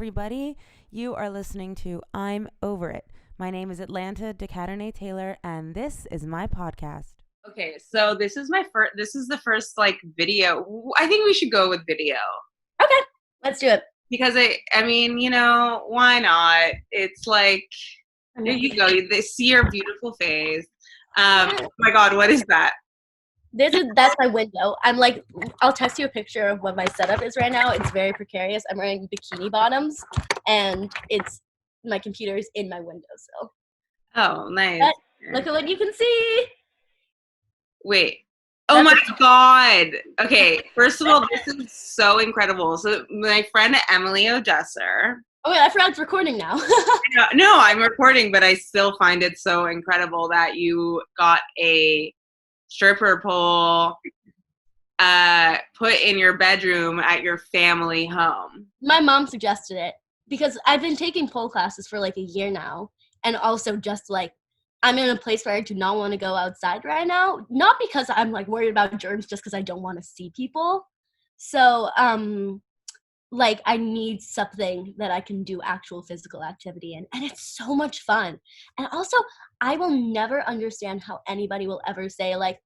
everybody. You are listening to I'm Over It. My name is Atlanta DeCadernet Taylor, and this is my podcast. Okay, so this is the first like video. I think we should go with video. Okay, let's do it. Because I mean, why not? It's like, there you go. They see your beautiful face. Oh my God, what is that? That's my window. I'm like, I'll text you a picture of what my setup is right now. It's very precarious. I'm wearing bikini bottoms, and my computer is in my windowsill. Oh, nice. But look at what you can see. Wait. Oh my God. Okay, first of all, this is so incredible. So my friend Emily Odesser. Oh wait, I forgot it's recording now. No, I'm recording, but I still find it so incredible that you got a stripper pole put in your bedroom at your family home. My mom suggested it because I've been taking pole classes for like a year now, and also just like I'm in a place where I do not want to go outside right now, not because I'm like worried about germs, just because I don't want to see people. So like I need something that I can do actual physical activity in, and it's so much fun. And also, I will never understand how anybody will ever say like,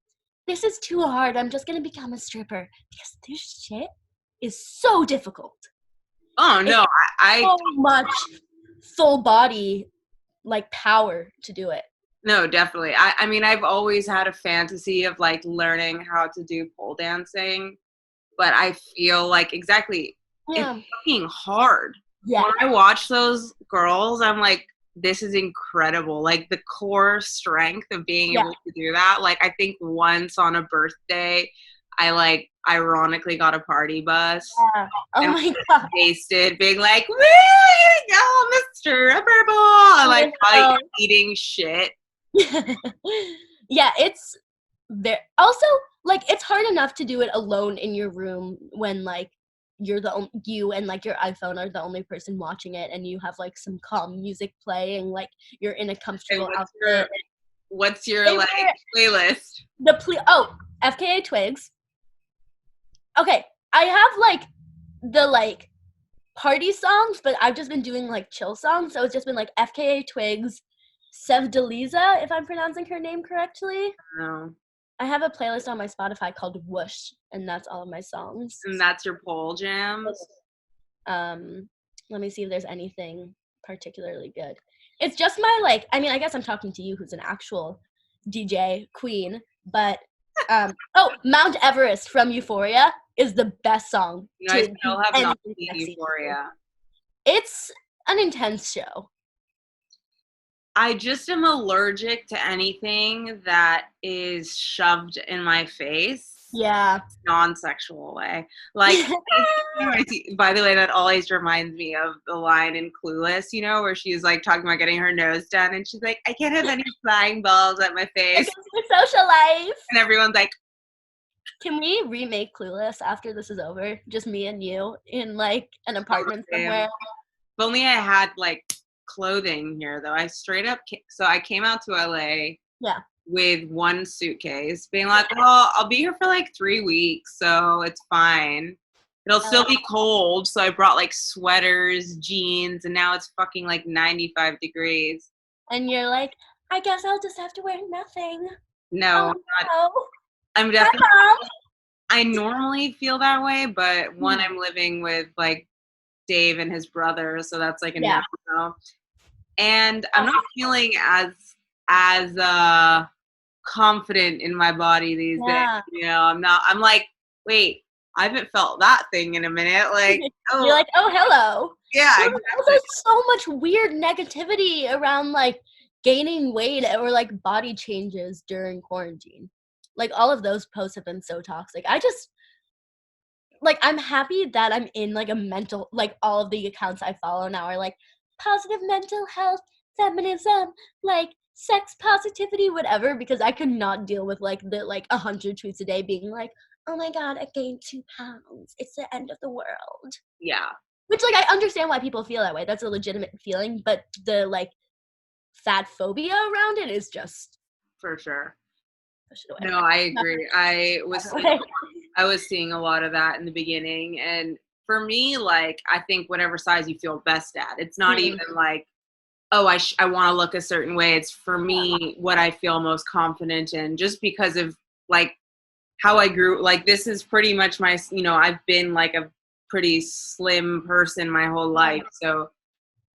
this is too hard, I'm just gonna become a stripper, because this shit is so difficult. Oh no, I so much full body like power to do it. No, definitely. I mean, I've always had a fantasy of like learning how to do pole dancing, but I feel like exactly. Yeah. It's fucking hard. Yeah. When I watch those girls, I'm like, this is incredible. Like the core strength of being able to do that. Like I think once on a birthday, I like ironically got a party bus. Yeah. Oh my God. Wasted, being like, woo, go, Mr. Stripper Ball. Like probably eating shit. Yeah, it's there. Also, like it's hard enough to do it alone in your room when like you and like your iPhone are the only person watching it, and you have like some calm music playing, like you're in a comfortable outfit. What's your like playlist? FKA Twigs. Okay, I have like the like party songs, but I've just been doing like chill songs, so it's just been like FKA Twigs, Sev Deliza, if I'm pronouncing her name correctly. No. I have a playlist on my Spotify called Whoosh, and that's all of my songs. And that's your pole jams? Let me see if there's anything particularly good. It's just my, like, I mean, I guess I'm talking to you who's an actual DJ queen, but, Mount Everest from Euphoria is the best song. I still have not seen Euphoria. It's an intense show. I just am allergic to anything that is shoved in my face. Yeah. Non-sexual way. Like, by the way, that always reminds me of the line in Clueless, where she's like talking about getting her nose done, and she's like, I can't have any flying balls at my face. It's your social life. And everyone's like, can we remake Clueless after this is over? Just me and you in like an apartment somewhere. If only I had like clothing here, though. I straight up so I came out to LA with one suitcase, being like, well, I'll be here for like 3 weeks, so it's fine, it'll still be cold. So I brought like sweaters, jeans, and now it's fucking like 95 degrees, and you're like, I guess I'll just have to wear nothing. No, I'm definitely I normally feel that way, but one, I'm living with like Dave and his brother, so that's like a no. And I'm not feeling as confident in my body these days. I'm like, wait, I haven't felt that thing in a minute. Like, you're like, oh, hello. Yeah. Exactly. There's so much weird negativity around like gaining weight or like body changes during quarantine. Like all of those posts have been so toxic. I just like, I'm happy that I'm in like a mental, like all of the accounts I follow now are like positive mental health, feminism, like sex positivity, whatever, because I could not deal with like the like 100 tweets a day being like, oh my God, I gained 2 pounds. It's the end of the world. Yeah. Which like I understand why people feel that way. That's a legitimate feeling, but the like fat phobia around it is just for sure. No, I agree. I was seeing a lot of that in the beginning, and for me, like, I think whatever size you feel best at. It's not even like, oh, I want to look a certain way. It's for me what I feel most confident in, just because of like how I grew. Like, this is pretty much my, I've been like a pretty slim person my whole life. So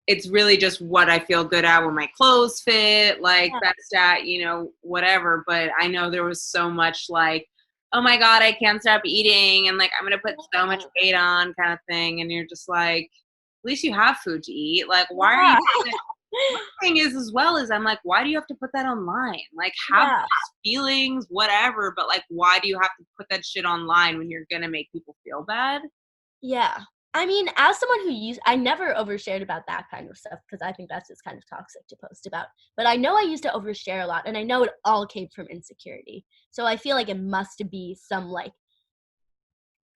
it's really just what I feel good at, when my clothes fit, like best at, whatever. But I know there was so much like, oh my God, I can't stop eating, and like I'm gonna put so much weight on, kind of thing. And you're just like, at least you have food to eat. Like, why are you doing it? One thing is, as well, as I'm like, why do you have to put that online? Like, have those feelings, whatever, but like, why do you have to put that shit online when you're gonna make people feel bad? Yeah. I mean, as someone who I never overshared about that kind of stuff, because I think that's just kind of toxic to post about. But I know I used to overshare a lot, and I know it all came from insecurity. So I feel like it must be some like,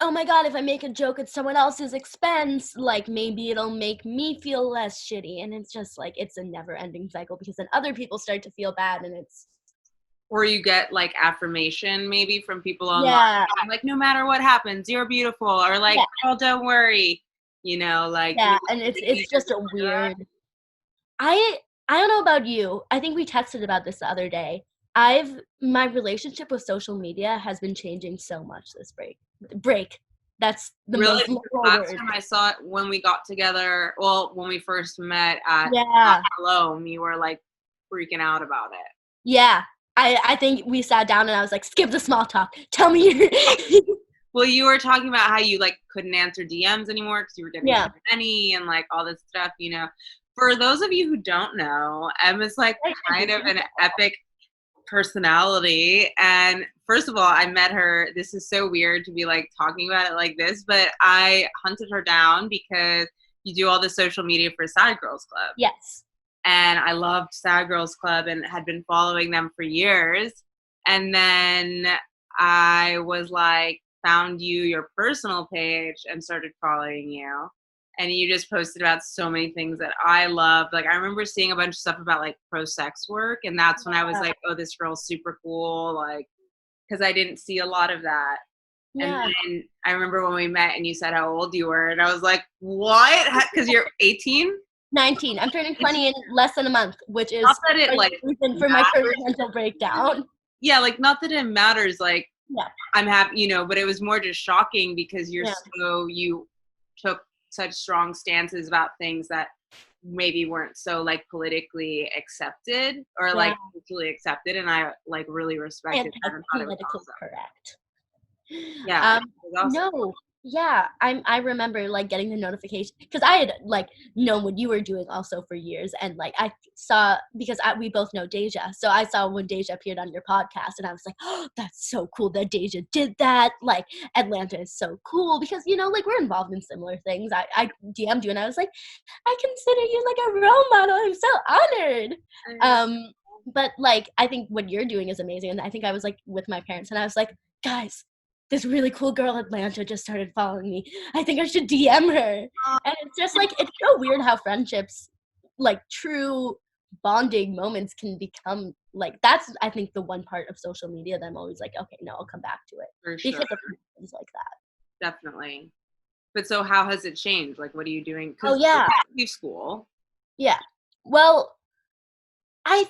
oh my God, if I make a joke at someone else's expense, like maybe it'll make me feel less shitty. And it's just like, it's a never ending cycle, because then other people start to feel bad, and it's. Or you get like affirmation maybe from people online. Like, no matter what happens, you're beautiful. Or like, oh, don't worry. Like. Yeah, and it's just a weird. I don't know about you. I think we texted about this the other day. My relationship with social media has been changing so much this break. That's the really most last time I saw it, when we got together, well, when we first met at Hello, you were like freaking out about it. Yeah. I think we sat down and I was like, skip the small talk. Tell me Well, you were talking about how you like couldn't answer DMs anymore because you were getting so many and like all this stuff, For those of you who don't know, Emma's like kind of an epic personality. And first of all, I met her. This is so weird to be like talking about it like this, but I hunted her down because you do all the social media for Sad Girls Club. Yes. And I loved Sad Girls Club and had been following them for years. And then I was like, found your personal page, and started following you. And you just posted about so many things that I loved. Like, I remember seeing a bunch of stuff about like pro sex work. And that's when I was like, oh, this girl's super cool. Like, because I didn't see a lot of that. Yeah. And then I remember when we met and you said how old you were. And I was like, what? Because you're 18? 19. I'm turning 20 in less than a month, which is not that it like reason for my first mental breakdown. Yeah, like not that it matters. Like, I'm happy, but it was more just shocking because you took such strong stances about things that maybe weren't so like politically accepted or like culturally accepted, and I like really respected that and thought it was awesome. Correct. Yeah. Awesome. No. Yeah, I remember like getting the notification because I had like known what you were doing also for years, and like I saw because we both know Deja, so I saw when Deja appeared on your podcast, and I was like, oh, that's so cool that Deja did that. Like, Atlanta is so cool because like we're involved in similar things. I DM'd you and I was like, I consider you like a role model. I'm so honored. But like I think what you're doing is amazing, and I think I was like with my parents, and I was like, guys, this really cool girl Atlanta just started following me. I think I should DM her. And it's just like, it's so weird how friendships, like true bonding moments can become like, that's, I think, the one part of social media that I'm always like, okay, no, I'll come back to it. For sure. Because of things like that. Definitely. But so how has it changed? Like, what are you doing? Oh, yeah. You school. Yeah. Well, I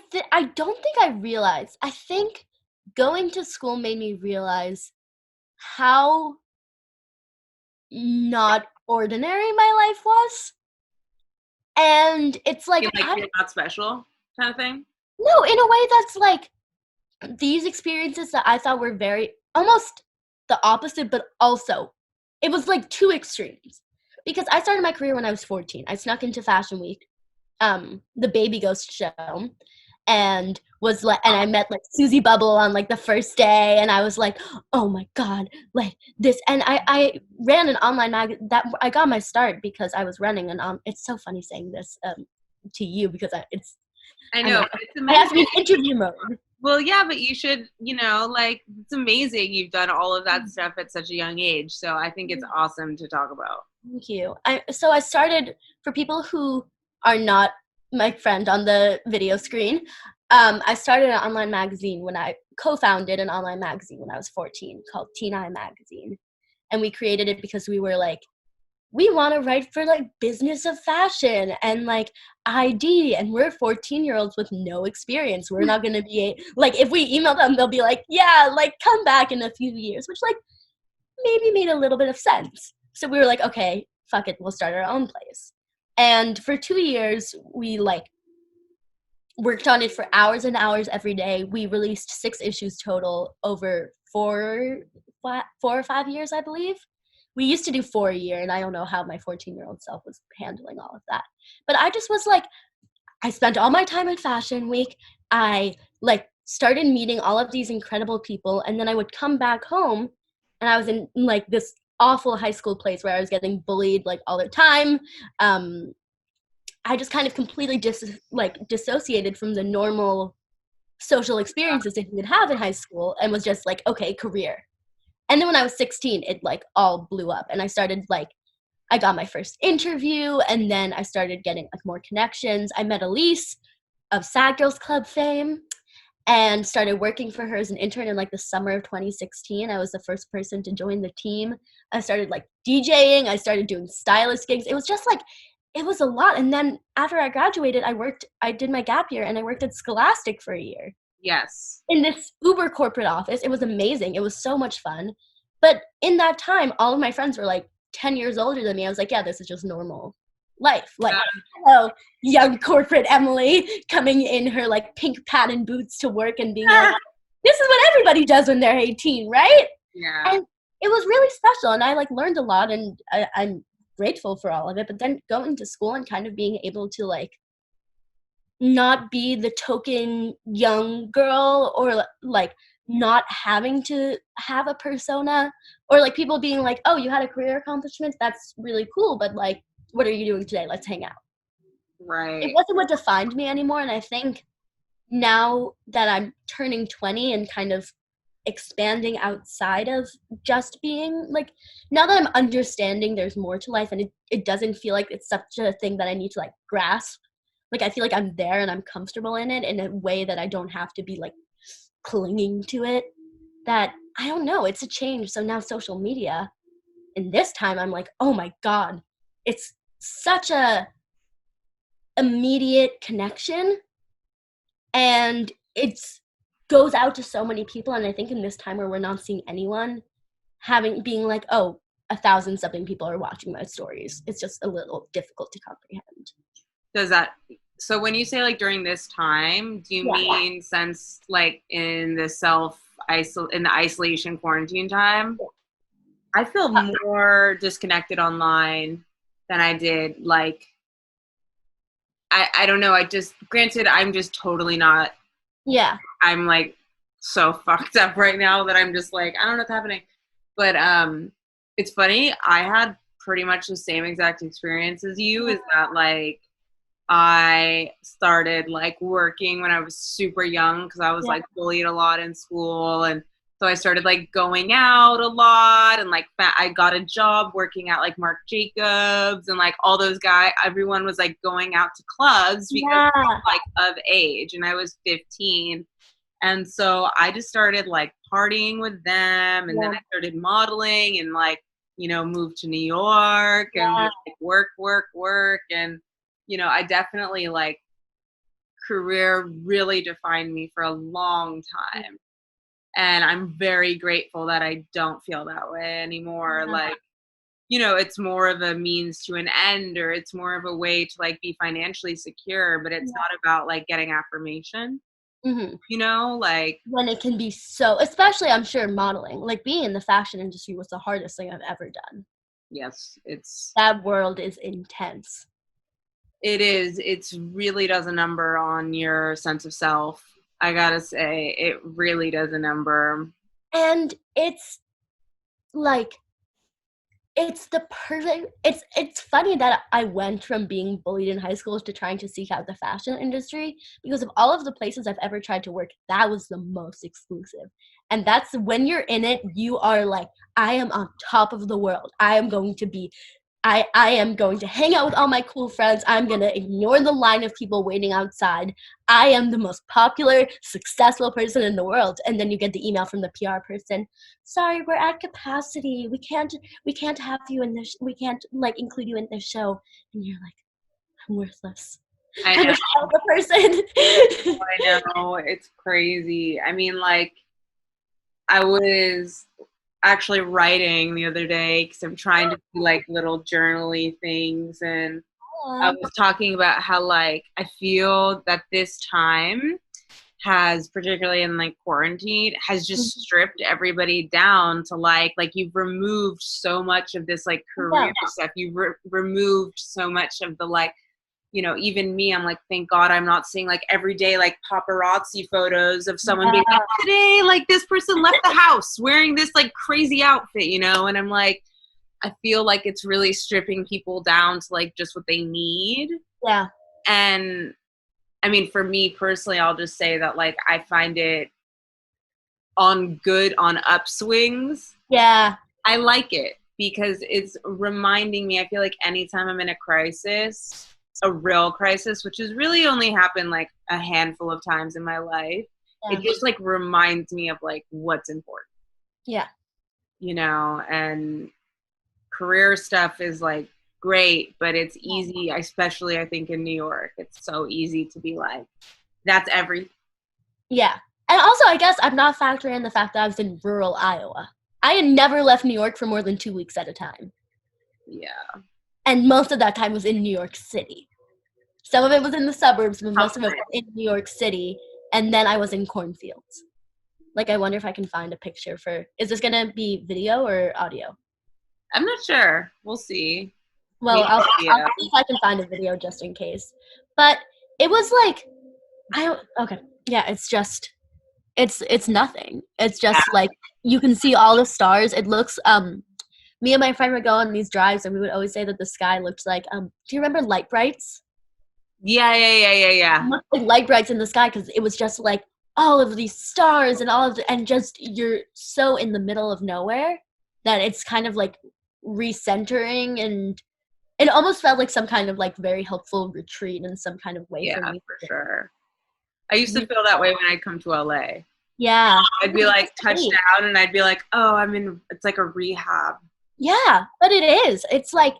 don't think I realized. I think going to school made me realize how not ordinary my life was. And it's like, you're not special kind of thing? No, in a way that's like these experiences that I thought were very almost the opposite, but also it was like two extremes. Because I started my career when I was 14. I snuck into Fashion Week, the Baby Ghost show, and I met like Susie Bubble on like the first day, and I was like, oh my God, like this. And I ran an online magazine that I got my start because I was running it's so funny saying this to you because I know it's amazing. I have to be in interview mode. Well, yeah, but you should, like, it's amazing you've done all of that stuff at such a young age. So I think it's awesome to talk about. Thank you. So I started, for people who are not my friend on the video screen, I started an online magazine when I co-founded an online magazine when I was 14 called Teen Eye Magazine. And we created it because we were like, we want to write for like business of fashion and like ID, and we're 14-year-olds with no experience. We're not going to be like, if we email them, they'll be like, yeah, like come back in a few years, which like maybe made a little bit of sense. So we were like, okay, fuck it, we'll start our own place. And for 2 years, we like worked on it for hours and hours every day. We released 6 issues total over 4 or 5 years, I believe. We used to do 4 a year, and I don't know how my 14-year-old self was handling all of that. But I just was like, I spent all my time at Fashion Week. I like started meeting all of these incredible people, and then I would come back home, and I was in like this awful high school place where I was getting bullied like all the time. I just kind of completely dissociated from the normal social experiences that you would have in high school, and was just like, okay, career. And then when I was 16, it like all blew up, and I started like, I got my first interview, and then I started getting like more connections. I met Elise of Sad Girls Club fame and started working for her as an intern in like the summer of 2016. I was the first person to join the team. I started like DJing. I started doing stylist gigs. It was just like, it was a lot. And then after I graduated, I did my gap year, and I worked at Scholastic for a year. Yes. In this uber corporate office. It was amazing. It was so much fun. But in that time, all of my friends were like 10 years older than me. I was like, yeah, this is just normal life. Like, hello, young corporate Emily coming in her like pink patent boots to work and being like, this is what everybody does when they're 18, right? Yeah. And it was really special, and I like learned a lot, and I'm grateful for all of it. But then going to school and kind of being able to like not be the token young girl, or like not having to have a persona, or like people being like, oh, you had a career accomplishment, that's really cool, but like, what are you doing today? Let's hang out. Right. It wasn't what defined me anymore. And I think now that I'm turning 20 and kind of expanding outside of just being like, now that I'm understanding there's more to life, and it doesn't feel like it's such a thing that I need to like grasp. Like, I feel like I'm there and I'm comfortable in it in a way that I don't have to be like clinging to it. That, I don't know, it's a change. So now social media, and this time I'm like, oh my God, it's such a immediate connection, and it's goes out to so many people. And I think in this time where we're not seeing anyone being like, oh, 1,000 something people are watching my stories, it's just a little difficult to comprehend. So when you say like during this time, do you mean since like in the isolation quarantine time? Yeah. I feel more disconnected online than I did like, I don't know, granted I'm just totally not, I'm like so fucked up right now that I'm just like, I don't know what's happening. But it's funny, I had pretty much the same exact experience as you, is that like I started like working when I was super young because I was like bullied a lot in school, and so I started like going out a lot, and like I got a job working at like Marc Jacobs, and like all those guys, everyone was like going out to clubs because they were, like of age, and I was 15. And so I just started like partying with them, and then I started modeling, and like, you know, moved to New York and just, like, work. And, you know, I definitely like career really defined me for a long time. And I'm very grateful that I don't feel that way anymore. Like, you know, it's more of a means to an end, or it's more of a way to like be financially secure, but it's not about like getting affirmation. Mm-hmm. You know, like when it can be so, especially I'm sure modeling, like being in the fashion industry was the hardest thing I've ever done. Yes, that world is intense. It is. It really does a number on your sense of self. I gotta say, it really does a number. And it's like, it's the perfect, it's funny that I went from being bullied in high school to trying to seek out the fashion industry, because of all of the places I've ever tried to work, that was the most exclusive. And that's when you're in it, you are like, I am on top of the world. I am going to be I am going to hang out with all my cool friends. I'm going to ignore the line of people waiting outside. I am the most popular, successful person in the world. And then you get the email from the PR person. Sorry, we're at capacity. We can't have you in this. We can't like include you in this show. And you're like, I'm worthless. I I'm know. a terrible person. I know. It's crazy. I mean, like, I was actually writing the other day because I'm trying to do like little journaly things, and I was talking about how like I feel that this time has, particularly in like quarantine, has just stripped everybody down to like you've removed so much of this like career stuff. You've removed so much of the like, you know, even me, I'm like, thank God I'm not seeing like every day like paparazzi photos of someone being like, today like this person left the house wearing this like crazy outfit, you know. And I'm like, I feel like it's really stripping people down to like just what they need. Yeah. And I mean, for me personally, I'll just say that like I find it on upswings. Yeah. I like it because it's reminding me, I feel like anytime I'm in a crisis, a real crisis, which has really only happened like a handful of times in my life, it just like reminds me of like what's important. Yeah. You know, and career stuff is like great, but it's easy, especially I think in New York, it's so easy to be like, that's everything. Yeah. And also, I guess I'm not factoring in the fact that I was in rural Iowa. I had never left New York for more than 2 weeks at a time. Yeah. And most of that time was in New York City. Some of it was in the suburbs, but most of it was in New York City. And then I was in cornfields. Like, I wonder if I can find a picture for... Is this going to be video or audio? I'm not sure. We'll see. Well, I'll see if I can find a video just in case. But it was like... Okay. Yeah, it's just... It's nothing. It's just like... You can see all the stars. It looks... Me and my friend would go on these drives, and we would always say that the sky looked like... do you remember light brights? Yeah. Like light brights in the sky, because it was just like all of these stars and and just you're so in the middle of nowhere that it's kind of like recentering, and it almost felt like some kind of like very helpful retreat in some kind of way. Yeah, for sure. I used to feel that way when I'd come to LA. Yeah. I'd be like touched down, and I'd be like, oh, it's like a rehab. Yeah, but it is. It's like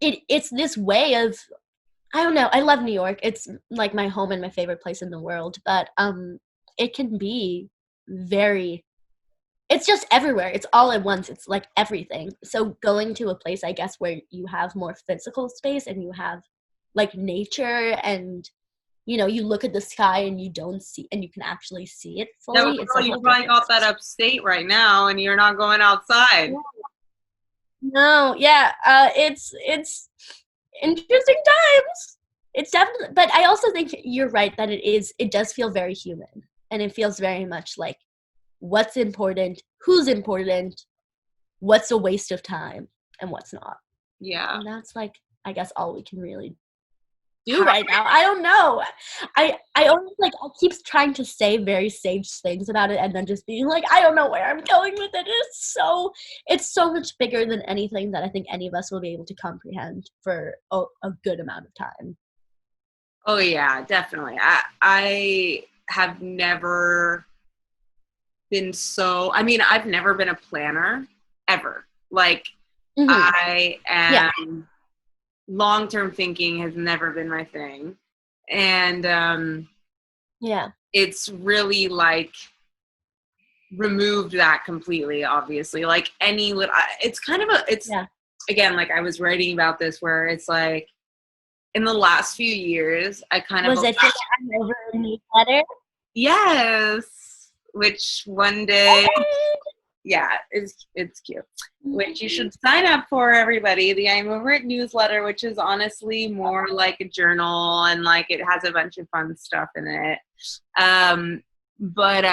it's this way of, I don't know. I love New York. It's like my home and my favorite place in the world. But it can be it's just everywhere. It's all at once. It's like everything. So going to a place, I guess, where you have more physical space and you have like nature, and you know, you look at the sky and you don't see, and you can actually see it fully. No, you probably got that upstate right now, and you're not going outside. No, yeah. It's interesting times. It's definitely, but I also think you're right that it does feel very human, and it feels very much like what's important, who's important, what's a waste of time, and what's not. Yeah. And that's like, I guess, all we can really do right now. I don't know. I always like, I keep trying to say very sage things about it, and then just being like, I don't know where I'm going with it. It's so much bigger than anything that I think any of us will be able to comprehend for a good amount of time. Oh yeah, definitely. I have never been I've never been a planner ever. Like I am long-term thinking has never been my thing. And it's really like removed that completely, obviously. Like any little, again, like I was writing about this where it's like in the last few years, I kind of... Was it over a newsletter? Yes. Which one day... Yeah, it's cute. Which you should sign up for, everybody. The I'm Over It newsletter, which is honestly more like a journal, and like it has a bunch of fun stuff in it. But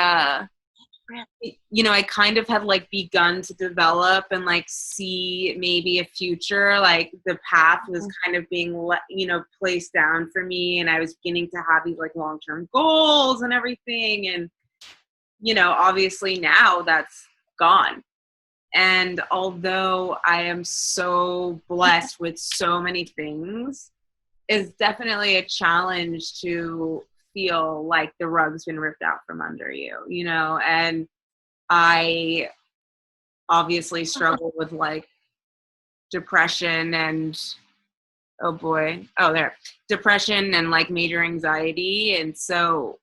you know, I kind of had like begun to develop and like see maybe a future, like the path was kind of being placed down for me, and I was beginning to have these like long-term goals and everything, and you know, obviously now that's gone. And although I am so blessed with so many things, it's definitely a challenge to feel like the rug's been ripped out from under you, you know? And I obviously struggle with like depression and depression and like major anxiety. And so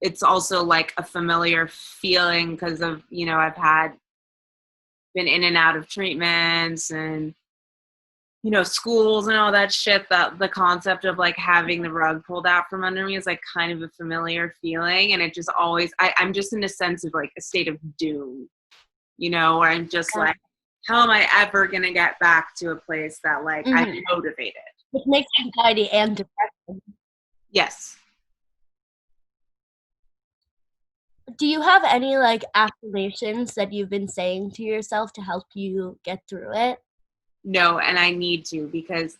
it's also like a familiar feeling because of, you know, I've been in and out of treatments and, you know, schools and all that shit. That the concept of like having the rug pulled out from under me is like kind of a familiar feeling. And it just always, I'm just in a sense of like a state of doom, you know, where I'm just like, how am I ever going to get back to a place that like I'm motivated? Which makes anxiety and depression. Yes. Do you have any like affirmations that you've been saying to yourself to help you get through it? No, and I need to, because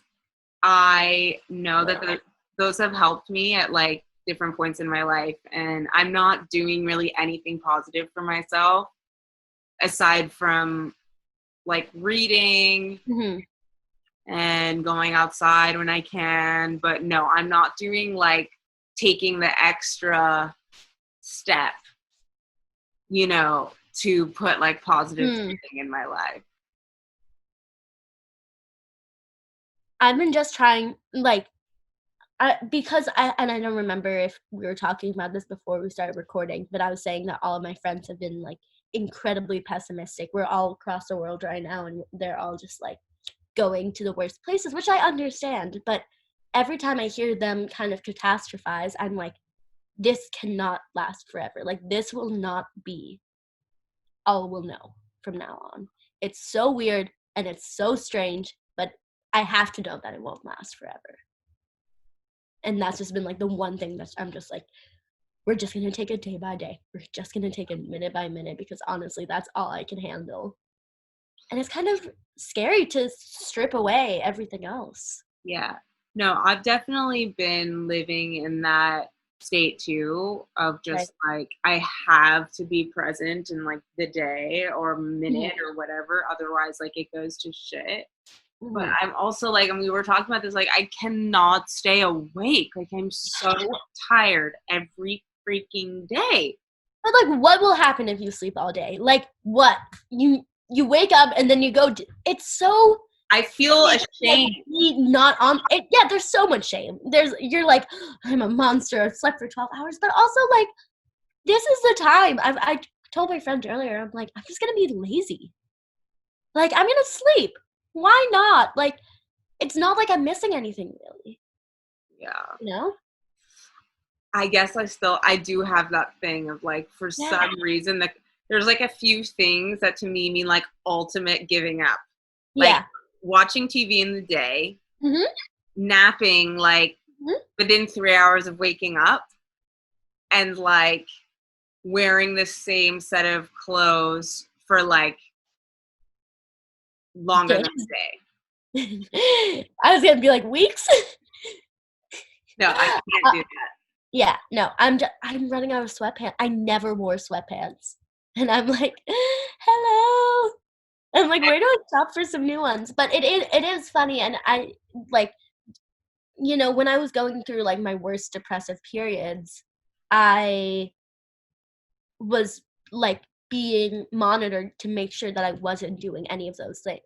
I know that those have helped me at like different points in my life, and I'm not doing really anything positive for myself aside from like reading and going outside when I can. But no, I'm not doing like taking the extra step, you know, to put like positive thinking in my life. I've been just trying, like, because I don't remember if we were talking about this before we started recording, but I was saying that all of my friends have been, like, incredibly pessimistic. We're all across the world right now, and they're all just, like, going to the worst places, which I understand. But every time I hear them kind of catastrophize, I'm like, this cannot last forever. Like, this will not be all we'll know from now on. It's so weird, and it's so strange, but I have to know that it won't last forever. And that's just been like the one thing that I'm just like, we're just going to take it day by day. We're just going to take it minute by minute, because honestly, that's all I can handle. And it's kind of scary to strip away everything else. Yeah. No, I've definitely been living in that state too, of just like, I have to be present in like the day or minute or whatever. Otherwise, like it goes to shit. But I'm also like, and we were talking about this, like I cannot stay awake. Like I'm so tired every freaking day. But like, what will happen if you sleep all day? Like what? You wake up and then you go, it's so... I feel ashamed. Not on it. Yeah, there's so much shame. You're like, I'm a monster. I've slept for 12 hours. But also like, this is the time. I told my friend earlier, I'm like, I'm just going to be lazy. Like, I'm going to sleep. Why not? Like, it's not like I'm missing anything, really. Yeah. You know? I guess I do have that thing of like, for some reason, that there's like a few things that to me mean like ultimate giving up. Like watching TV in the day, napping like within 3 hours of waking up, and like wearing the same set of clothes for like longer than a day. I was gonna be like, weeks. No, I can't do that. Yeah, no, I'm running out of sweatpants. I never wore sweatpants, and I'm like, hello. I'm like, where do I shop for some new ones? But it is funny, and I like, you know, when I was going through like my worst depressive periods, I was like being monitored to make sure that I wasn't doing any of those things.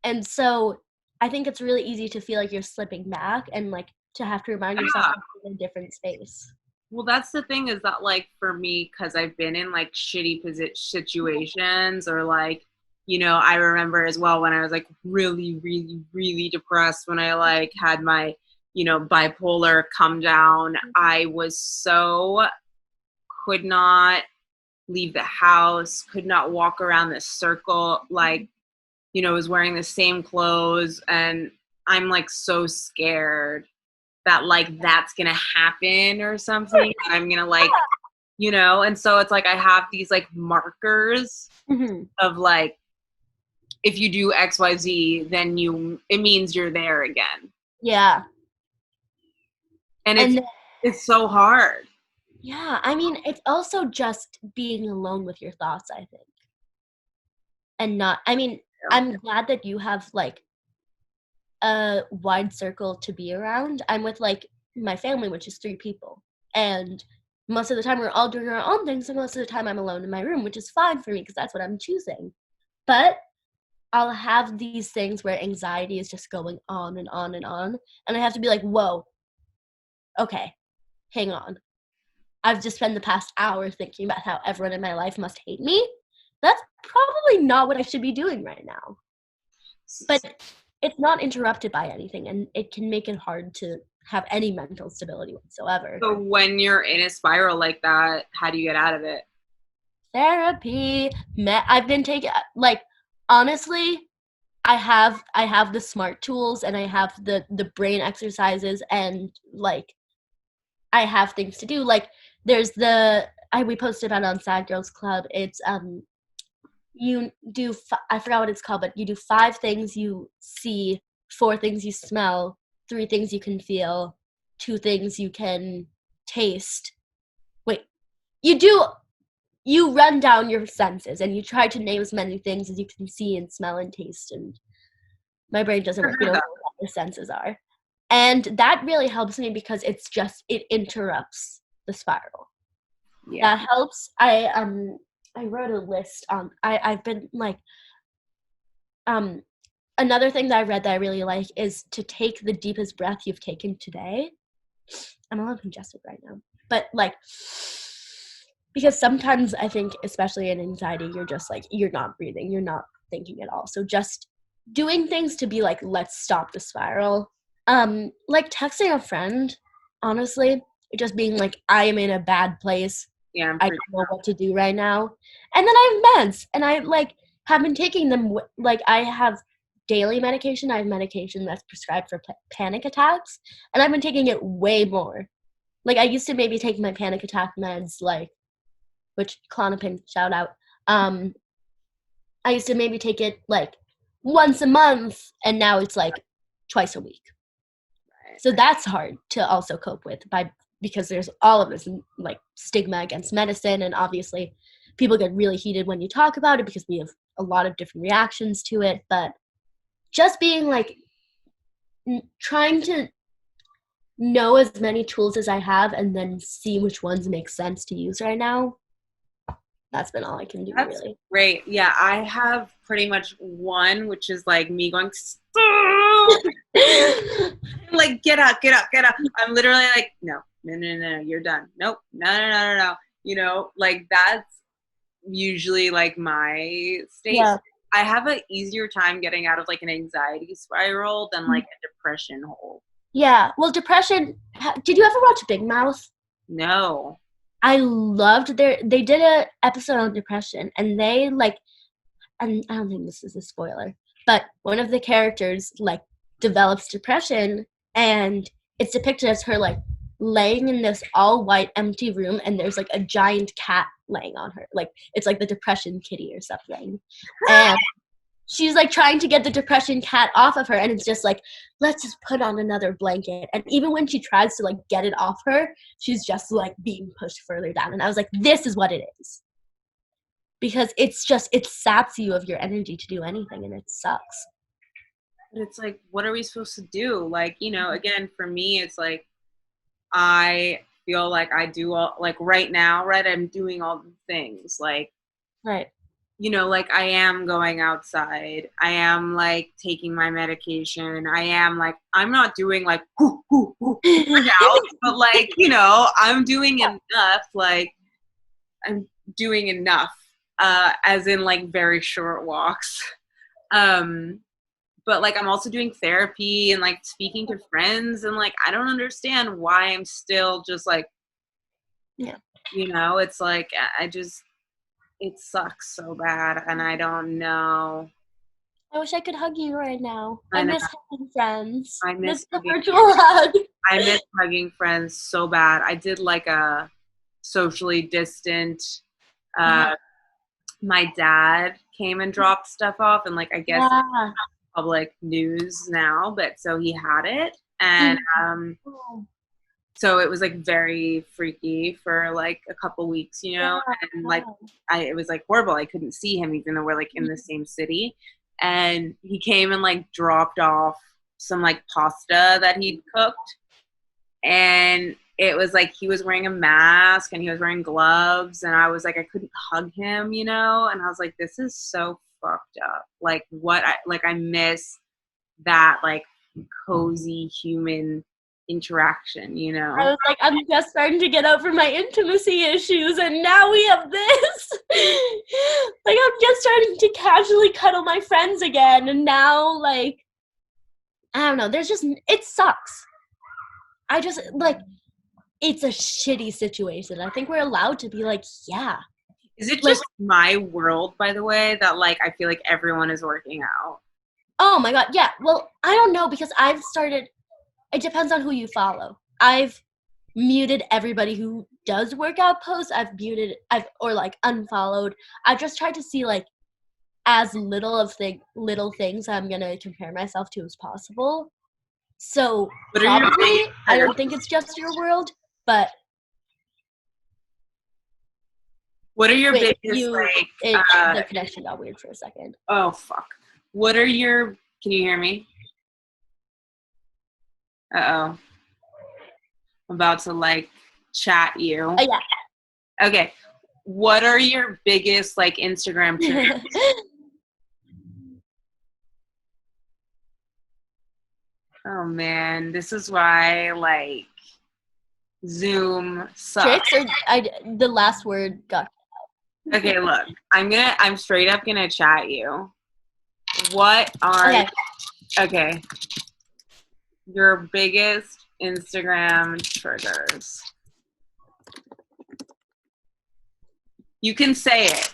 And so I think it's really easy to feel like you're slipping back and like to have to remind yourself in a different space. Well, that's the thing, is that like for me, because I've been in like shitty situations, or like, you know, I remember as well when I was like really, really, really depressed, when I like had my, you know, bipolar come down, I was could not leave the house, could not walk around this circle, like, you know, was wearing the same clothes, and I'm like so scared that like that's gonna happen or something, and I'm gonna like, you know, and so it's like I have these like markers of like, if you do XYZ, then it means you're there again. Yeah. And it's so hard. Yeah, I mean, it's also just being alone with your thoughts, I think. and not, I mean, I'm glad that you have like a wide circle to be around. I'm with like my family, which is 3 people, and most of the time we're all doing our own things, and most of the time I'm alone in my room, which is fine for me because that's what I'm choosing. But I'll have these things where anxiety is just going on and on and on, and I have to be like, whoa, okay, hang on. I've just spent the past hour thinking about how everyone in my life must hate me. That's probably not what I should be doing right now. But it's not interrupted by anything, and it can make it hard to have any mental stability whatsoever. So when you're in a spiral like that, how do you get out of it? Therapy. I've been taking, like, honestly, I have the smart tools, and I have the brain exercises, and like I have things to do. Like there's we posted about it on Sad Girls Club. It's you do I forgot what it's called, but you do 5 things you see, 4 things you smell, 3 things you can feel, 2 things you can taste. Wait, you run down your senses and you try to name as many things as you can see and smell and taste, and my brain doesn't work, know what other senses are. And that really helps me because it interrupts the spiral. Yeah. That helps. I wrote a list on I've been like another thing that I read that I really like is to take the deepest breath you've taken today. I'm a little congested right now. But like, because sometimes I think, especially in anxiety, you're just like, you're not breathing, you're not thinking at all. So just doing things to be like, let's stop the spiral. Like texting a friend, honestly, just being like, I am in a bad place. Yeah, I don't know what to do right now. And then I have meds, and I like have been taking them. Like I have daily medication. I have medication that's prescribed for panic attacks, and I've been taking it way more. Like I used to maybe take my panic attack meds, like, which Klonopin, shout out. I used to maybe take it like once a month, and now it's like twice a week. So that's hard to also cope with because there's all of this like stigma against medicine, and obviously people get really heated when you talk about it because we have a lot of different reactions to it. But just being like trying to know as many tools as I have and then see which ones make sense to use right now. That's been all I can do. That's really great. Yeah, I have pretty much one, which is like me going like get up. I'm literally like, no, you're done. Nope, no. You know, like that's usually like my state. Yeah. I have an easier time getting out of like an anxiety spiral than like a depression hole. Yeah, well, depression. Did you ever watch Big Mouth? No. I loved they did a episode on depression, and they like, and I don't think this is a spoiler, but one of the characters like develops depression, and it's depicted as her like laying in this all white empty room, and there's like a giant cat laying on her, like it's like the depression kitty or something, and she's like trying to get the depression cat off of her, and it's just like, let's just put on another blanket. And even when she tries to like get it off her, she's just like being pushed further down. And I was like, this is what it is. Because it's just, it saps you of your energy to do anything, and it sucks. But it's like, what are we supposed to do? Like, you know, again, for me, it's like, I feel like I do all, like right now, right, I'm doing all the things. Like, right. You know, like I am going outside. I am like taking my medication. I am like, I'm not doing like, out, but like, you know, I'm doing enough. Like I'm doing enough, as in like very short walks. But like I'm also doing therapy and like speaking to friends, and like I don't understand why I'm still just like, yeah, you know, it's like it sucks so bad, and I don't know. I wish I could hug you right now. I miss hugging friends. I miss the virtual hug. I miss hugging friends so bad. I did like a socially distant. My dad came and dropped stuff off, and like I guess public news now, but so he had it, and so it was like very freaky for like a couple weeks, you know, and like it was like horrible. I couldn't see him even though we're like in the same city. And he came and like dropped off some like pasta that he'd cooked, and it was like he was wearing a mask and he was wearing gloves, and I was like, I couldn't hug him, you know, and I was like, this is so fucked up. Like I miss that like cozy human interaction, you know. I was like, I'm just starting to get over my intimacy issues, and now we have this. Like, I'm just starting to casually cuddle my friends again, and now, like, I don't know, it sucks. I just, like, it's a shitty situation. I think we're allowed to be like, yeah. Is it just my world, by the way, that like I feel like everyone is working out? Oh my god, yeah. Well, I don't know, because it depends on who you follow. I've muted everybody who does workout posts. Or like unfollowed. I've just tried to see like as little things I'm gonna compare myself to as possible. So probably I don't think it's just your world, but what are your biggest the connection got weird for a second. Oh fuck. Can you hear me? Uh-oh. I'm about to like chat you. Oh yeah. Okay. What are your biggest like Instagram triggers? Oh man, this is why like Zoom sucks. Tricks or the last word got. Okay, look. I'm straight up gonna chat you. What are okay. Your biggest Instagram triggers? You can say it.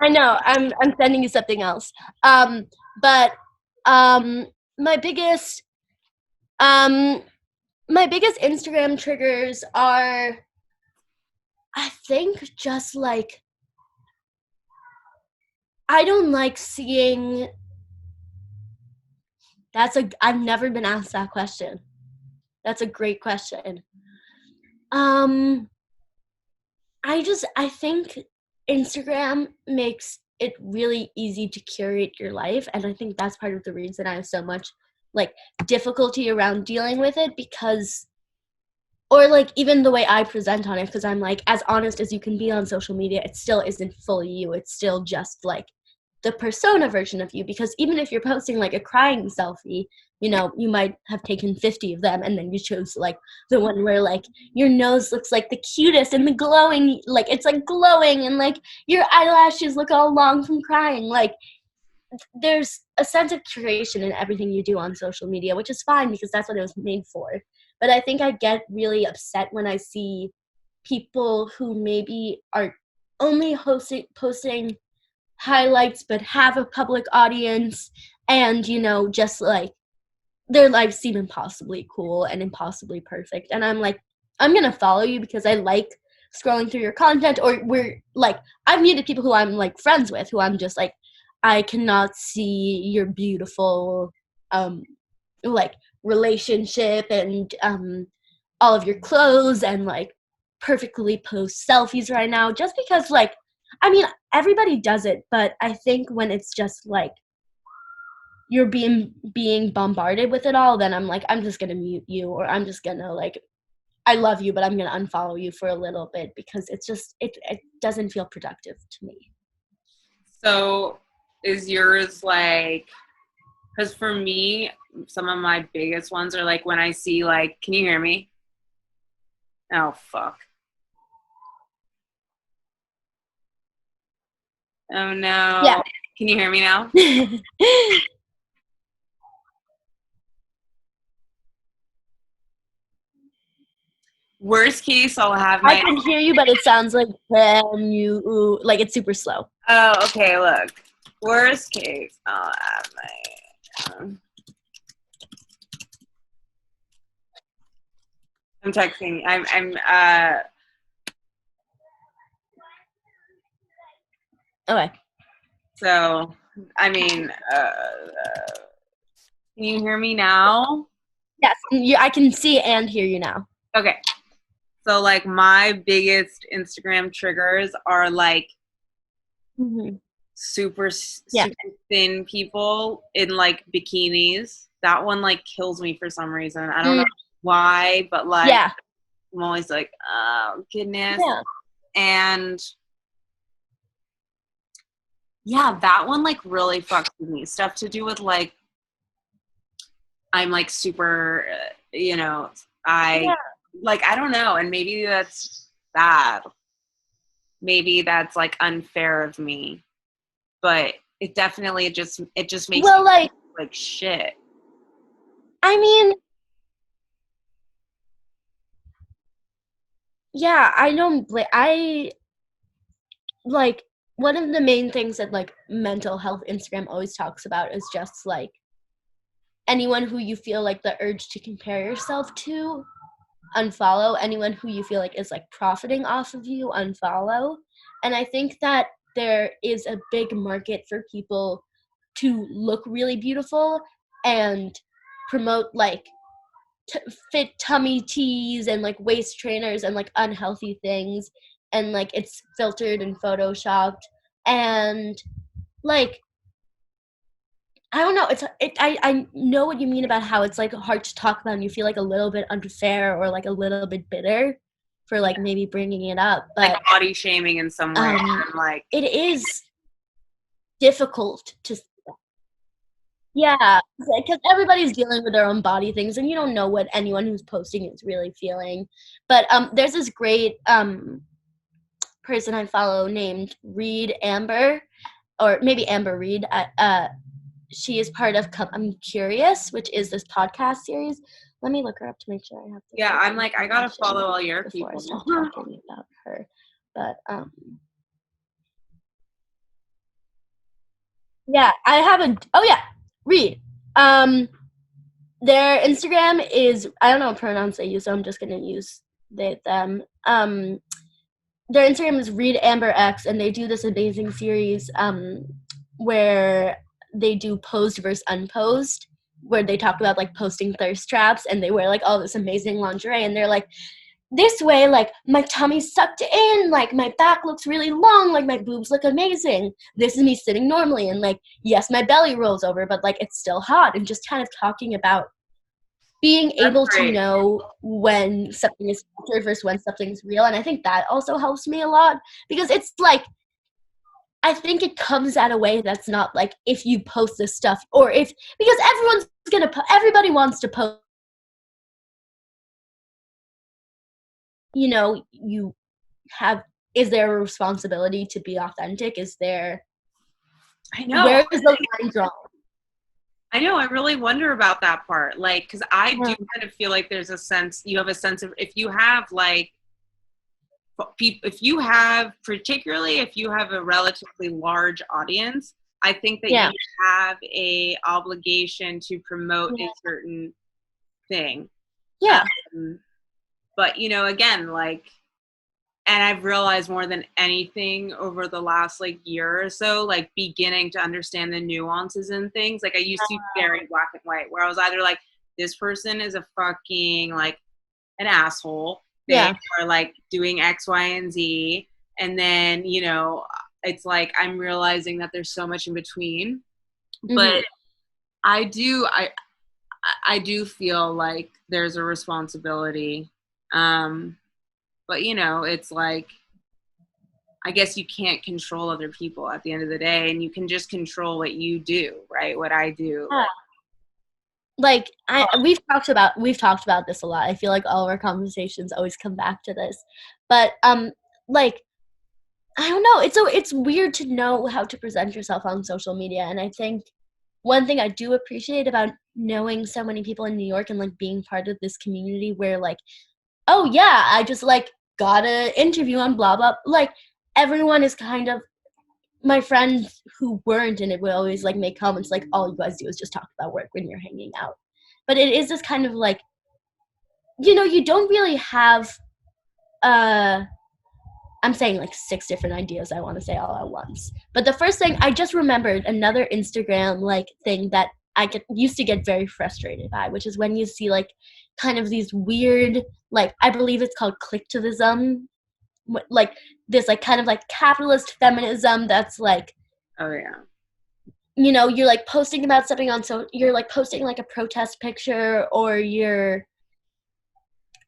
I know. I'm sending you something else. But my biggest Instagram triggers are, I think, just like, I don't like seeing. I've never been asked that question. That's a great question. I think Instagram makes it really easy to curate your life, and I think that's part of the reason I have so much like difficulty around dealing with it, because, or like even the way I present on it, because I'm like, as honest as you can be on social media, it still isn't fully you. It's still just like the persona version of you, because even if you're posting like a crying selfie, you know, you might have taken 50 of them and then you chose like the one where like your nose looks like the cutest and the glowing, like it's like glowing, and like your eyelashes look all long from crying. Like there's a sense of curation in everything you do on social media, which is fine because that's what it was made for. But I think I get really upset when I see people who maybe are only posting highlights but have a public audience, and you know, just like their lives seem impossibly cool and impossibly perfect, and I'm like, I'm gonna follow you because I like scrolling through your content. Or we're like, I've muted people who I'm like friends with, who I'm just like, I cannot see your beautiful like relationship and all of your clothes and like perfectly posed selfies right now, just because like, I mean, everybody does it, but I think when it's just like you're being bombarded with it all, then I'm like, I'm just gonna mute you, or I'm just gonna like, I love you, but I'm gonna unfollow you for a little bit, because it's just it doesn't feel productive to me. So is yours like, because for me, some of my biggest ones are like when I see like, can you hear me? Oh fuck. Oh no. Yeah. Can you hear me now? Worst case, I'll have my. I can hear you, but it sounds like brand new, like it's super slow. Oh, okay. Look, worst case, I'll have my. I'm texting. I'm. Okay. So, I mean, Can you hear me now? Yes, I can see and hear you now. Okay. So, like, my biggest Instagram triggers are, like, super thin people in, like, bikinis. That one, like, kills me for some reason. I don't know why, but, like, I'm always like, oh, goodness. Yeah. And, yeah, that one, like, really fucks with me. Stuff to do with, like, I'm, like, super, you know, like, I don't know. And maybe that's bad. Maybe that's, like, unfair of me. But it definitely just makes me feel like shit. I mean, yeah, I don't like one of the main things that like mental health Instagram always talks about is just like anyone who you feel like the urge to compare yourself to, unfollow. Anyone who you feel like is like profiting off of you, unfollow. And I think that there is a big market for people to look really beautiful and promote like fit tummy teas and like waist trainers and like unhealthy things, and like it's filtered and photoshopped, and like I don't know, I know what you mean about how it's like hard to talk about and you feel like a little bit unfair or like a little bit bitter for like maybe bringing it up, but like body shaming in some way. Like it is difficult to yeah, because everybody's dealing with their own body things, and you don't know what anyone who's posting is really feeling. But there's this great person I follow named Reed Amber, or maybe Amber Reed. She is part of I'm Curious, which is this podcast series. Let me look her up to make sure I have. Yeah, I'm like I gotta follow all your people. I start talking about her, but yeah, I have a. Oh yeah, Reed. Their Instagram is, I don't know what pronouns they use, so I'm just gonna use them. Their Instagram is Read Amber X, and they do this amazing series where they do posed versus unposed, where they talk about like posting thirst traps, and they wear like all this amazing lingerie, and they're like, this way, like my tummy's sucked in, like my back looks really long, like my boobs look amazing. This is me sitting normally, and like yes, my belly rolls over, but like it's still hot, and just kind of talking about being able to know when something is filtered versus when something's real. And I think that also helps me a lot, because it's like, I think it comes at a way that's not like if you post this stuff, or if, because everybody wants to post, you know, is there a responsibility to be authentic? I know. Where is the line drawn? I know. I really wonder about that part. Like, because I do kind of feel like there's a sense, you have a sense of, if you have like, particularly if you have a relatively large audience, I think that you have a obligation to promote a certain thing. Yeah. But, you know, again, like, and I've realized more than anything over the last like year or so, like beginning to understand the nuances in things. Like I used to be very black and white, where I was either like, this person is a fucking like an asshole. They are like doing X, Y, and Z. And then, you know, it's like I'm realizing that there's so much in between. Mm-hmm. But I do feel like there's a responsibility. But, you know, it's like, I guess you can't control other people at the end of the day, and you can just control what you do, right? What I do. Yeah. Like we've talked about this a lot. I feel like all of our conversations always come back to this. But like I don't know, it's weird to know how to present yourself on social media. And I think one thing I do appreciate about knowing so many people in New York and like being part of this community where like, oh yeah, I just like got an interview on blah blah, like everyone is kind of, my friends who weren't in it would always like make comments like, all you guys do is just talk about work when you're hanging out. But it is this kind of like, you know, you don't really have I'm saying like 6 different ideas I want to say all at once. But the first thing, I just remembered another Instagram like thing that used to get very frustrated by, which is when you see like kind of these weird, like I believe it's called clicktivism, like this like kind of like capitalist feminism that's like, oh yeah, you know, you're like posting about something on, so you're like posting like a protest picture, or you're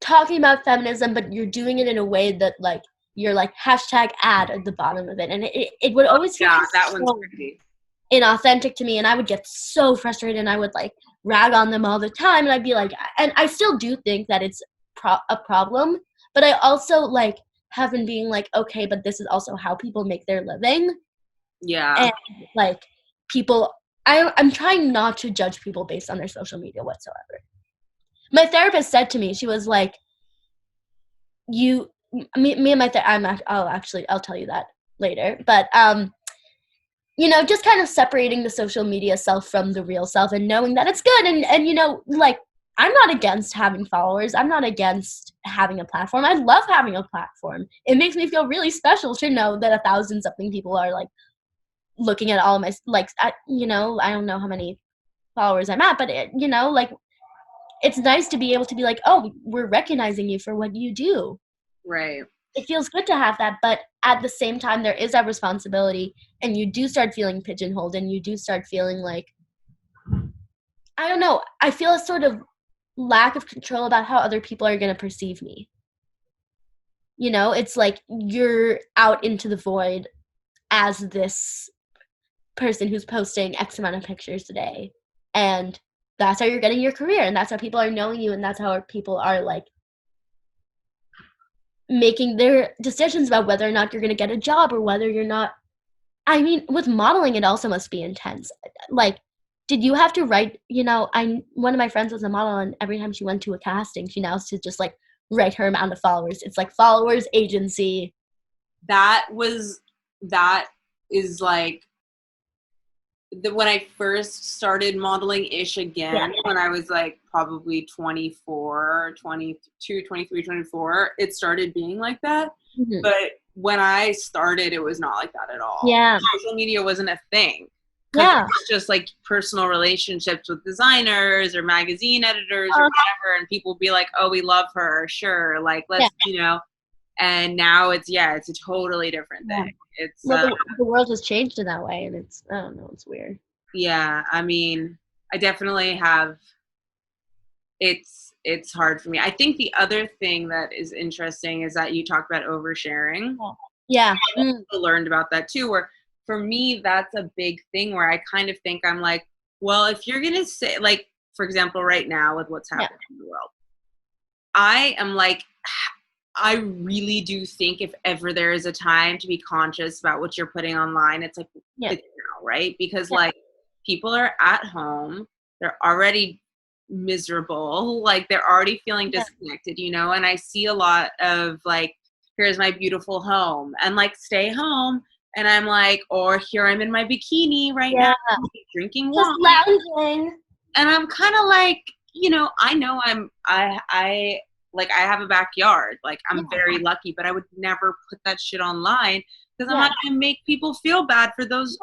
talking about feminism, but you're doing it in a way that like you're like hashtag ad at the bottom of it, and it would always feel that so one's crazy, inauthentic to me, and I would get so frustrated, and I would like rag on them all the time, and I'd be like, and I still do think that it's a problem, but I also like have been being like, okay, but this is also how people make their living. Yeah. And like people, I'm trying not to judge people based on their social media whatsoever. My therapist said to me, she was like, me and my I'll tell you that later, but you know, just kind of separating the social media self from the real self and knowing that it's good, and you know, like I'm not against having followers, I'm not against having a platform, I love having a platform. It makes me feel really special to know that 1,000 something people are like looking at all of my, like, you know, I don't know how many followers I'm at, but you know, like it's nice to be able to be like, oh, we're recognizing you for what you do. Right. It feels good to have that, but at the same time, there is that responsibility, and you do start feeling pigeonholed, and you do start feeling like, I don't know, I feel a sort of lack of control about how other people are going to perceive me. You know, it's like you're out into the void as this person who's posting X amount of pictures a day, and that's how you're getting your career, and that's how people are knowing you, and that's how people are like making their decisions about whether or not you're going to get a job or whether you're not. I mean, with modeling, it also must be intense. Like, did you have to write, you know, one of my friends was a model, and every time she went to a casting, she now has to just like write her amount of followers. It's like followers, agency. That is like when I first started modeling ish again, when I was like probably 24, 22, 23, 24, it started being like that. Mm-hmm. But when I started, it was not like that at all. Yeah. Social media wasn't a thing. Yeah. It was just like personal relationships with designers or magazine editors or whatever. And people would be like, oh, we love her. Sure. Like, let's, you know. And now it's a totally different thing. It's well, the world has changed in that way, and it's, I don't know, it's weird. Yeah, I mean, I definitely have. It's hard for me. I think the other thing that is interesting is that you talked about oversharing. Yeah, I also learned about that too. Where for me, that's a big thing. Where I kind of think I'm like, well, if you're gonna say, like, for example, right now with what's happening in the world, I am like, I really do think if ever there is a time to be conscious about what you're putting online, it's like it's now, right? Because like people are at home, they're already miserable, like they're already feeling disconnected, you know? And I see a lot of like, here's my beautiful home, and like stay home. And I'm like, or here I'm in my bikini right now, drinking wine. Just lounging. And I'm kind of like, you know I like I have a backyard. Like I'm very lucky, but I would never put that shit online because I'm not going to make people feel bad for those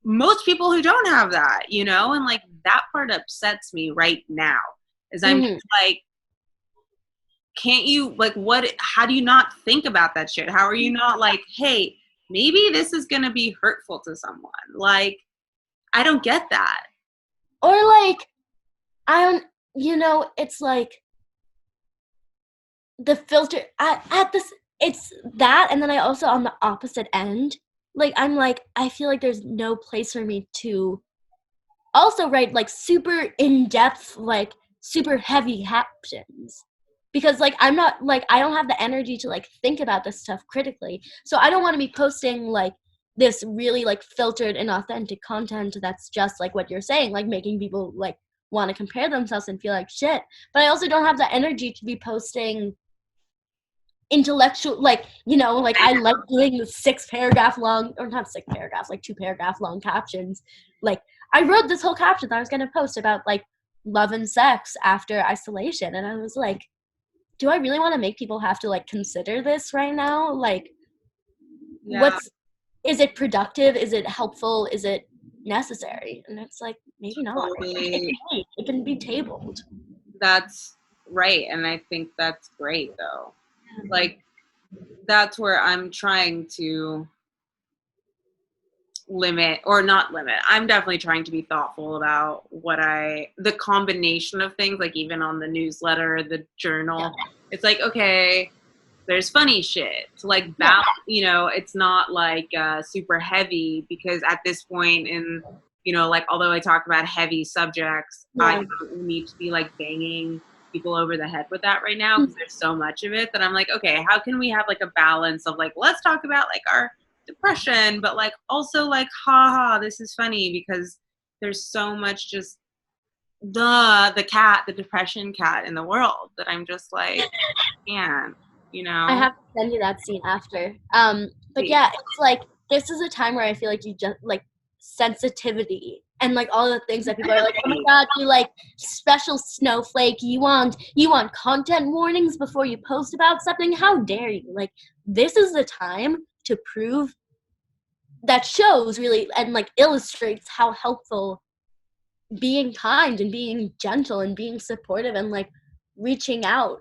most people who don't have that, you know? And like that part upsets me right now is I'm just like, can't you like how do you not think about that shit? How are you not like, hey, maybe this is going to be hurtful to someone? Like, I don't get that. Or like, you know, it's like, the filter at this, it's that, and then I also on the opposite end, like I'm like, I feel like there's no place for me to also write like super in-depth, like super heavy captions, because like I'm not like, I don't have the energy to like think about this stuff critically, so I don't want to be posting like this really like filtered and authentic content that's just like what you're saying, like making people like want to compare themselves and feel like shit. But I also don't have the energy to be posting intellectual, like, you know, like I like doing the 6-paragraph long, or not 6 paragraphs, like 2-paragraph long captions. Like I wrote this whole caption that I was going to post about like love and sex after isolation, and I was like, do I really want to make people have to like consider this right now? Like, is it productive? Is it helpful? Is it necessary. And it's like, maybe not. Totally. It can be tabled. That's right. And I think that's great, though. Like, that's where I'm trying to limit, or not limit. I'm definitely trying to be thoughtful about the combination of things, like even on the newsletter, the journal. It's like, okay, there's funny shit to like balance, it's not like super heavy, because at this point in, like, although I talk about heavy subjects, I don't need to be like banging people over the head with that right now, because there's so much of it that I'm like, okay, how can we have like a balance of like, let's talk about like our depression, but like also like, haha, this is funny, because there's so much just the depression cat in the world that I'm just like, man, I have to send you that scene after. But yeah, it's like, this is a time where I feel like you just like sensitivity and like all the things that people are like, oh my god, you like special snowflake, you want content warnings before you post about something, how dare you? Like, this is the time to prove that shows really and like illustrates how helpful being kind and being gentle and being supportive and like reaching out.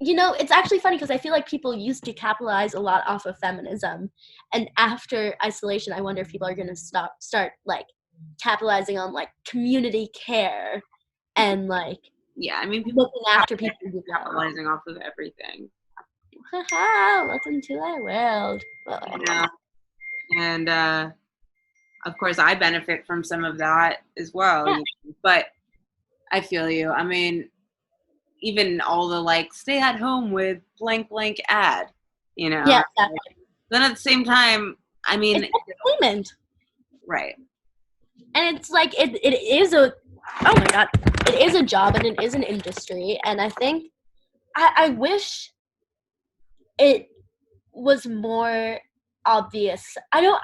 It's actually funny because I feel like people used to capitalize a lot off of feminism, and after isolation I wonder if people are going to start like capitalizing on like community care and like people looking after people capitalizing off of everything. Welcome to our world. And of course I benefit from some of that as well. But I feel you. I mean, even all the like stay at home with blank ad, Yeah. Then at the same time, I mean, it's entertainment. Right. And it's like it is oh my god, it is a job and it is an industry, and I think I wish it was more obvious. I don't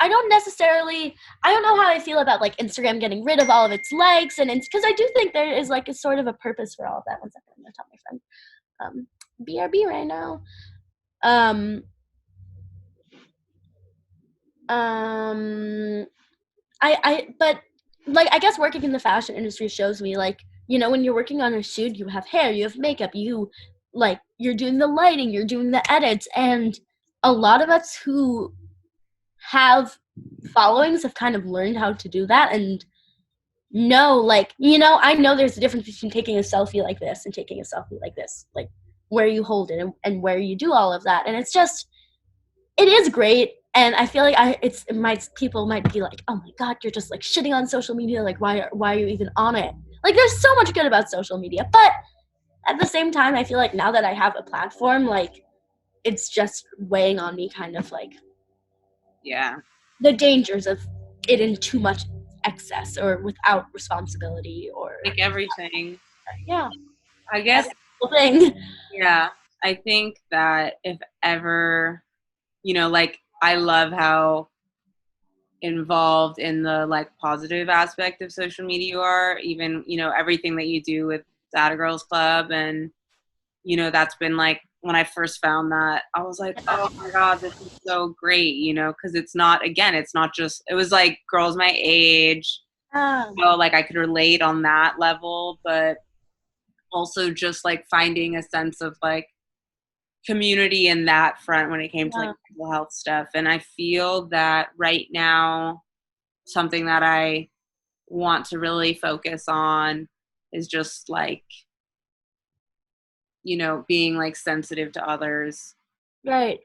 know how I feel about like Instagram getting rid of all of its likes, and because I do think there is like a sort of a purpose for all of that. One second, I'm gonna tell my friend BRB right now. But like, I guess working in the fashion industry shows me like, when you're working on a shoot, you have hair, you have makeup, you're doing the lighting, you're doing the edits, and a lot of us who have followings have kind of learned how to do that and know, like, I know there's a difference between taking a selfie like this and taking a selfie like this, like where you hold it and where you do all of that. And it's just, it is great. And I feel like people might be like, oh my god, you're just like shitting on social media. Like, why are you even on it? Like, there's so much good about social media. But at the same time, I feel like now that I have a platform, like, it's just weighing on me kind of like, the dangers of it in too much excess or without responsibility or like everything. Yeah. I guess. Thing. Yeah. I think that if ever, like, I love how involved in the like positive aspect of social media you are, even, everything that you do with Data Girls Club. And, that's been like, when I first found that, I was like, oh my god, this is so great, because it's not just, it was like girls my age, like I could relate on that level, but also just like finding a sense of like community in that front when it came to like mental health stuff. And I feel that right now, something that I want to really focus on is just like, being like sensitive to others. Right.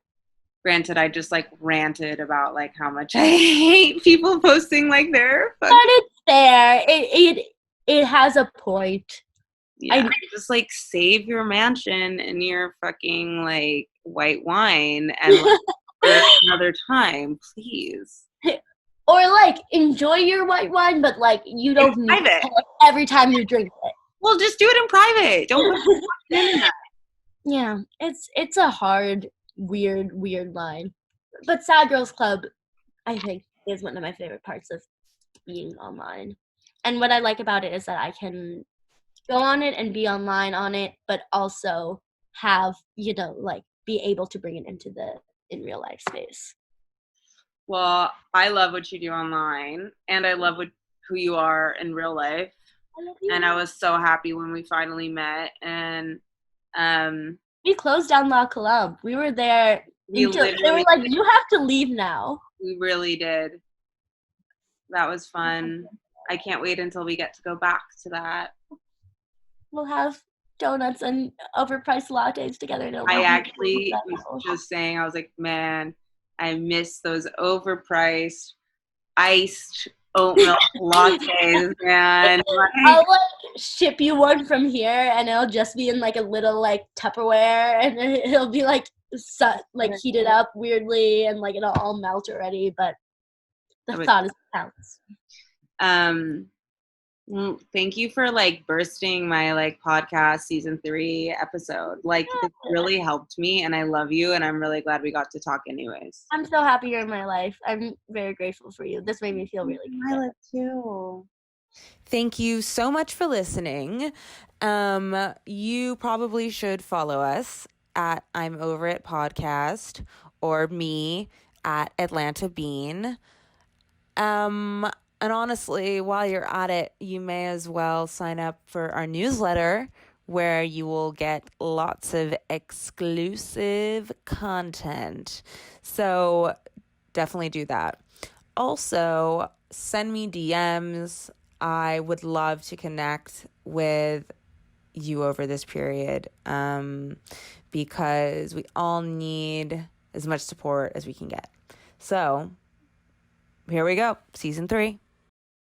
Granted, I just like ranted about like how much I hate people posting like their. But it's fair. It has a point. Yeah, just like save your mansion and your fucking like white wine and like, for another time, please. Or like enjoy your white wine, but like you don't need it every time you drink it. Well, just do it in private. Don't put it on the internet. Yeah, it's a hard, weird line. But Sad Girls Club, I think, is one of my favorite parts of being online. And what I like about it is that I can go on it and be online on it, but also have, like be able to bring it into in real life space. Well, I love what you do online, and I love what who you are in real life. I love you. And I was so happy when we finally met. And we closed down La Club. We were there until they were like, you have to leave now. We really did. That was fun. I can't wait until we get to go back to that. We'll have donuts and overpriced lattes together. I actually was just saying, I was like, man, I miss those overpriced iced oat milk lattes, man. I'll like ship you one from here, and it'll just be in like a little like Tupperware, and it'll be like heated up weirdly, and like it'll all melt already. But the thought is counts. Thank you for like bursting my like podcast season 3 episode. Like it really helped me, and I love you, and I'm really glad we got to talk anyways. I'm so happy you're in my life. I'm very grateful for you. This made me feel really good. I love too. Thank you so much for listening. You probably should follow us at I'm Over It Podcast or me at Atlanta Bean. And honestly, while you're at it, you may as well sign up for our newsletter where you will get lots of exclusive content. So definitely do that. Also, send me DMs. I would love to connect with you over this period because we all need as much support as we can get. So here we go, season 3.